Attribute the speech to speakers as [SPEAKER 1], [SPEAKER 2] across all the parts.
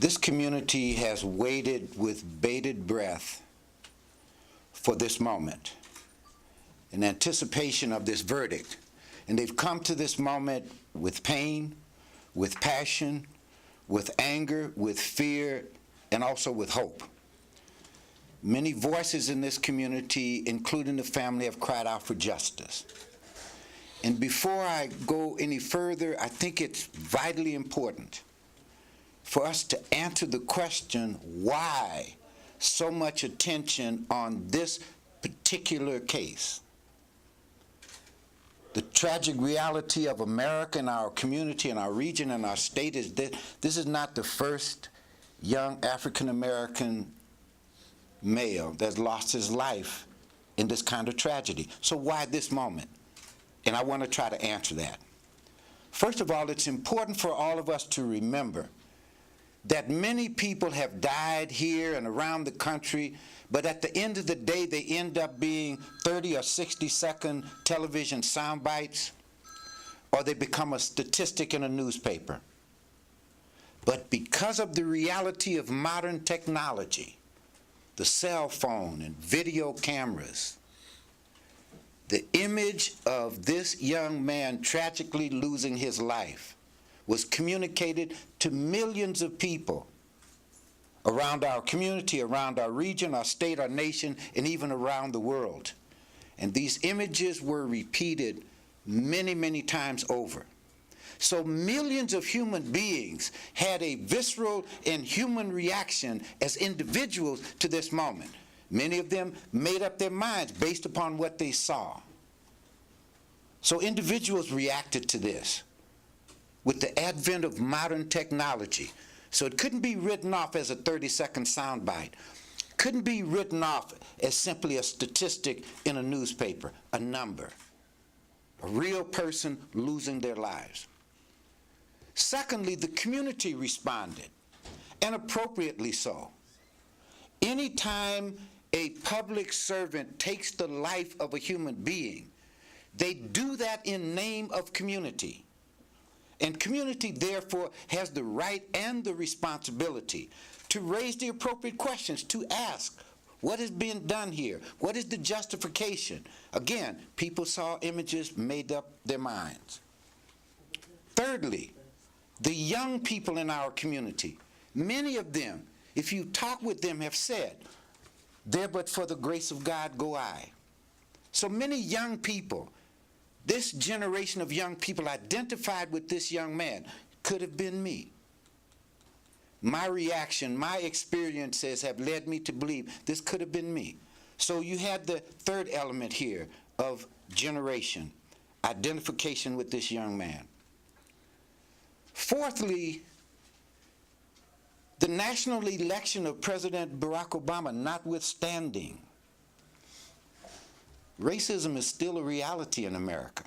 [SPEAKER 1] This community has waited with bated breath for this moment in anticipation of this verdict. And they've come to this moment with pain, with passion, with anger, with fear, and also with hope. Many voices in this community, including the family, have cried out for justice. And before I go any further, I think it's vitally important for us to answer the question, why so much attention on this particular case? The tragic reality of America and our community and our region and our state is that this is not the first young African-American male that's lost his life in this kind of tragedy. So why this moment? And I want to try to answer that. First of all, it's important for all of us to remember that many people have died here and around the country, but at the end of the day, they end up being 30 or 60-second television sound bites, or they become a statistic in a newspaper. But because of the reality of modern technology, the cell phone and video cameras, the image of this young man tragically losing his life was communicated to millions of people around our community, around our region, our state, our nation, and even around the world. And these images were repeated many, many times over. So millions of human beings had a visceral and human reaction as individuals to this moment. Many of them made up their minds based upon what they saw. So individuals reacted to this with the advent of modern technology. So it couldn't be written off as a 30-second soundbite. Couldn't be written off as simply a statistic in a newspaper, a number, a real person losing their lives. Secondly, the community responded, and appropriately so. Anytime a public servant takes the life of a human being, they do that in name of community. And community, therefore, has the right and the responsibility to raise the appropriate questions, to ask, what is being done here? What is the justification? Again, people saw images, made up their minds. Thirdly, the young people in our community, many of them, if you talk with them, have said, there but for the grace of God go I. So many young people, this generation of young people identified with this young man. Could have been me. My reaction, my experiences have led me to believe this could have been me. So you had the third element here of generation, identification with this young man. Fourthly, the national election of President Barack Obama notwithstanding, racism is still a reality in America.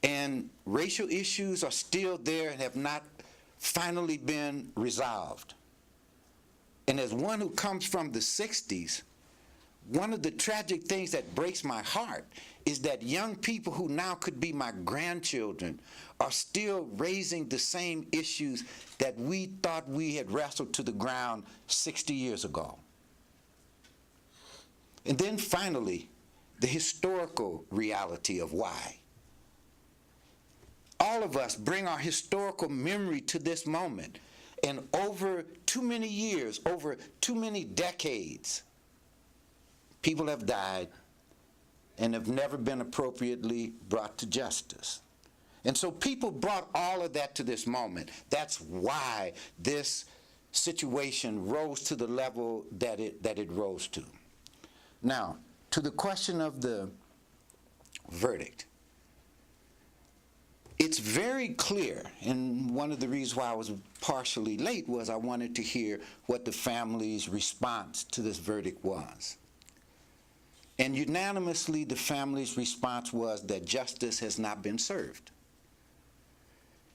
[SPEAKER 1] And racial issues are still there and have not finally been resolved. And as one who comes from the 60s, one of the tragic things that breaks my heart is that young people who now could be my grandchildren are still raising the same issues that we thought we had wrestled to the ground 60 years ago. And then finally, the historical reality of why. All of us bring our historical memory to this moment, and over too many years, over too many decades, people have died and have never been appropriately brought to justice. And so people brought all of that to this moment. That's why this situation rose to the level that it rose to. Now, to the question of the verdict, it's very clear, and one of the reasons why I was partially late was I wanted to hear what the family's response to this verdict was. And unanimously, the family's response was that justice has not been served.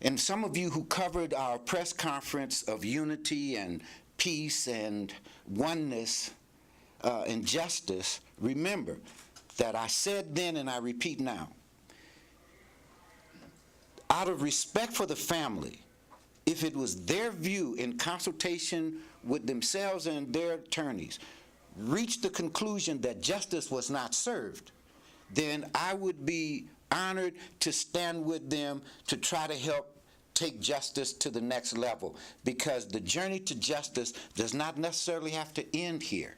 [SPEAKER 1] And some of you who covered our press conference of unity and peace and oneness and justice, remember that I said then and I repeat now, out of respect for the family if it was their view in consultation with themselves and their attorneys, reached the conclusion that justice was not served, then I would be honored to stand with them to try to help take justice to the next level, because the journey to justice does not necessarily have to end here.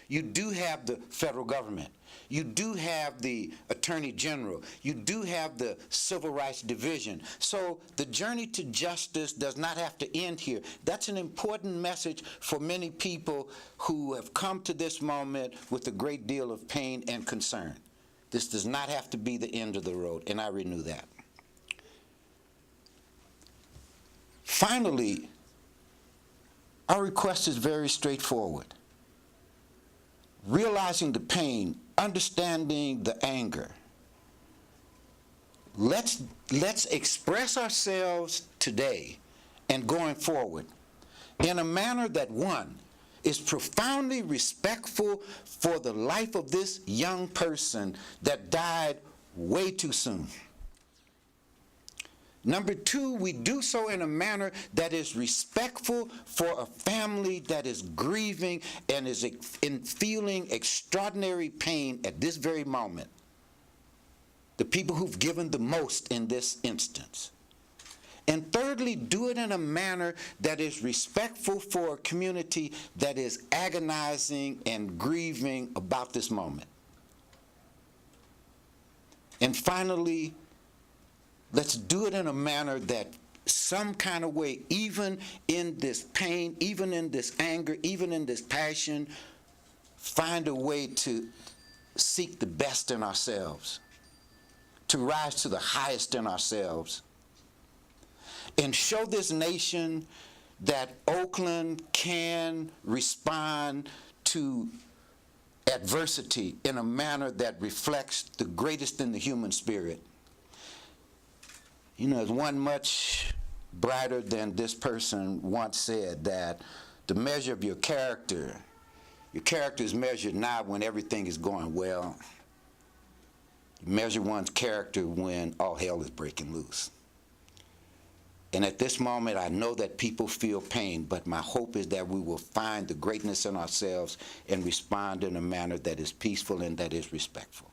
[SPEAKER 1] You do have the federal government. You do have the Attorney General. You do have the Civil Rights Division. So the journey to justice does not have to end here. That's an important message for many people who have come to this moment with a great deal of pain and concern. This does not have to be the end of the road, and I renew that. Finally, our request is very straightforward. Realizing the pain, understanding the anger. Let's express ourselves today and going forward in a manner that, one, is profoundly respectful for the life of this young person that died way too soon. Number two, we do so in a manner that is respectful for a family that is grieving and is feeling extraordinary pain at this very moment. The people who've given the most in this instance. And thirdly, do it in a manner that is respectful for a community that is agonizing and grieving about this moment. And finally, let's do it in a manner that some kind of way, even in this pain, even in this anger, even in this passion, find a way to seek the best in ourselves, to rise to the highest in ourselves, and show this nation that Oakland can respond to adversity in a manner that reflects the greatest in the human spirit. You know, there's one much brighter than this person once said that the measure of your character is measured not when everything is going well. You measure one's character when all hell is breaking loose. And at this moment, I know that people feel pain, but my hope is that we will find the greatness in ourselves and respond in a manner that is peaceful and that is respectful.